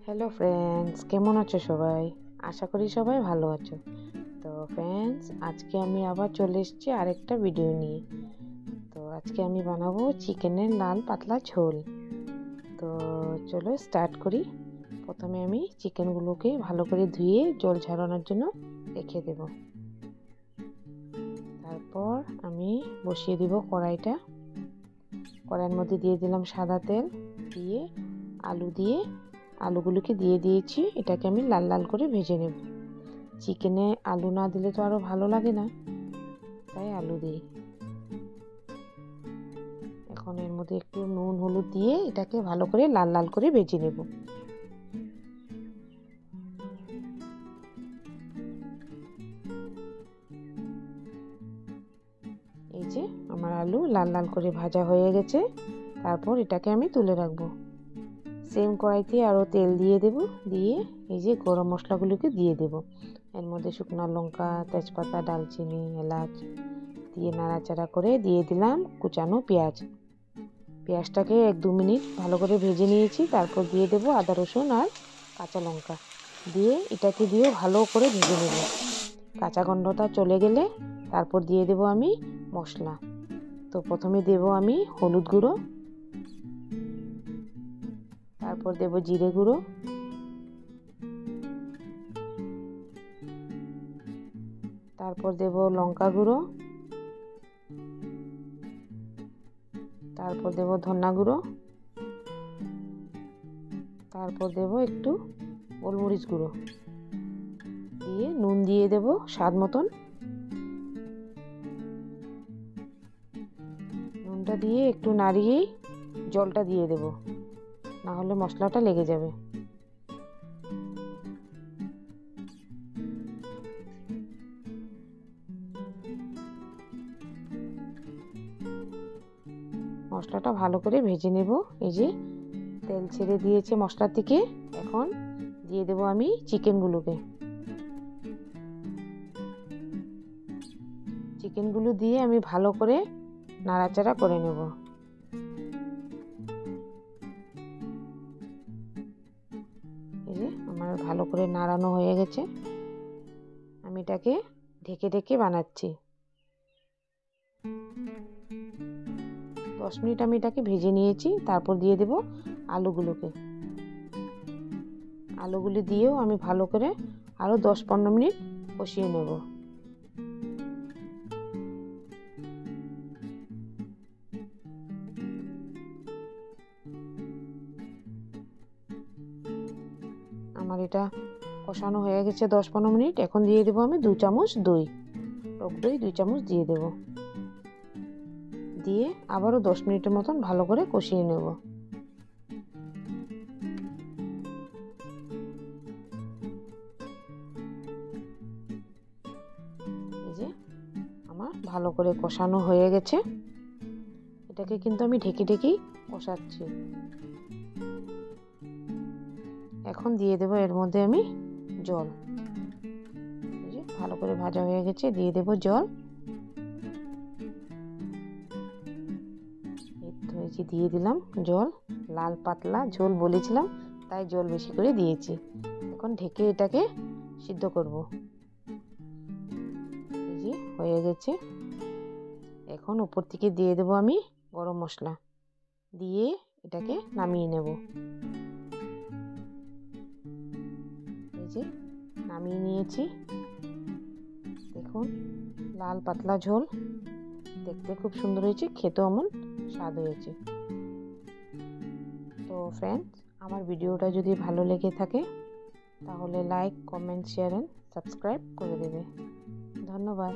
Hello friends, কেমন আছো সবাই? আশা করি সবাই ভালো আছো। তো ফ্রেন্ডস, আজকে আমি আবার চলে এসেছি আরেকটা ভিডিও নিয়ে। তো আজকে আমি বানাবো চিকেনের লাল পাতলা ঝোল। তো চলো স্টার্ট করি। প্রথমে আমি চিকেনগুলোকে ভালো করে ধুয়ে জল ঝরানোর জন্য রেখে দেব। তারপর আমি বসিয়ে দিব কড়াইটা। কড়াইয়ের মধ্যে দিয়ে দিলাম সাদা তেল, দিয়ে আলুগুলোকে দিয়ে দিয়েছি। এটাকে আমি লাল লাল করে ভেজে নেব। চিকেনে আলু না দিলে তো আরো ভালো লাগে না, তাই আলু দিই। এখন এর মধ্যে একটু নুন হলুদ দিয়ে এটাকে ভালো করে লাল লাল করে ভেজে নেব। এই যে আমার আলু লাল লাল করে ভাজা হয়ে গেছে। তারপর এটাকে আমি তুলে রাখবো। সেম কড়াইতে আরও তেল দিয়ে দেব। দিয়ে এই যে গরম মশলাগুলোকে দিয়ে দেব। এর মধ্যে শুকনো লঙ্কা, তেজপাতা, দারচিনি, এলাচ দিয়ে নাড়াচাড়া করে দিয়ে দিলাম কুচানো পেঁয়াজটাকে 1-2 মিনিট ভালো করে ভেজে নিয়েছি। তারপর দিয়ে দেব আদা রসুন আর কাঁচা লঙ্কা, দিয়ে এটাকে দিয়েও ভালো করে ভেজে নেব। কাঁচা গন্ধটা চলে গেলে তারপর দিয়ে দেব আমি মশলা। তো প্রথমে দেব আমি হলুদ গুঁড়ো, তারপর দেব জিরে গুঁড়ো, তারপর দেব লঙ্কা গুঁড়ো, তারপর দেব ধনিয়া গুঁড়ো, তারপর দেব একটু গোলমরিচ গুঁড়ো, দিয়ে নুন দিয়ে দেব স্বাদ মতন। নুনটা দিয়ে একটু নাড়িয়েই জলটা দিয়ে দেব, না হলে মশলাটা লেগে যাবে। মশলাটা ভালো করে ভেজে নেব। এই যে তেল ছেড়ে দিয়েছে মশলা থেকে। এখন দিয়ে দেব আমি চিকেনগুলো দিয়ে আমি ভালো করে নাড়াচাড়া করে নেব। এই যে আমার ভালো করে নাড়ানো হয়ে গেছে। আমি এটাকে ঢেকে ঢেকে বানাচ্ছি। 10 মিনিট আমি এটাকে ভেজে নিয়েছি। তারপর দিয়ে দেব আলুগুলি দিয়েও আমি ভালো করে আরও 10-15 মিনিট কষিয়ে নেব। আমার এটা কষানো হয়ে গেছে 10-15 মিনিট। এখন দিয়ে দেবো আমি 2 চামচ দই, টক দই 2 চামচ দিয়ে দেব। দিয়ে আবারও 10 মিনিটের মতন ভালো করে কষিয়ে নেব। এই যে আমার ভালো করে কষানো হয়ে গেছে। এটাকে কিন্তু আমি ঢেকে ঢেকেই কষাচ্ছি। এখন দিয়ে দেব এর মধ্যে আমি জল। এই যে ভালো করে ভাজা হয়ে গেছে, দিয়ে দেব জল। এই যে দিয়ে দিলাম জল। লাল পাতলা ঝোল বলেছিলাম, তাই জল বেশি করে দিয়েছি। এখন ঢেকে এটাকে সিদ্ধ করব। এই যে হয়ে গেছে। এখন উপর থেকে দিয়ে দেব আমি গরম মশলা, দিয়ে এটাকে নামিয়ে নেব। এই যে নামিয়ে নিয়েছি। দেখুন লাল পাতলা ঝোল, দেখতে খুব সুন্দর হয়েছে, খেতেও এমন স্বাদ হয়েছে। তো ফ্রেন্ডস, আমার ভিডিওটা যদি ভালো লেগে থাকে তাহলে like, comment, share and subscribe করে দেবে। ধন্যবাদ।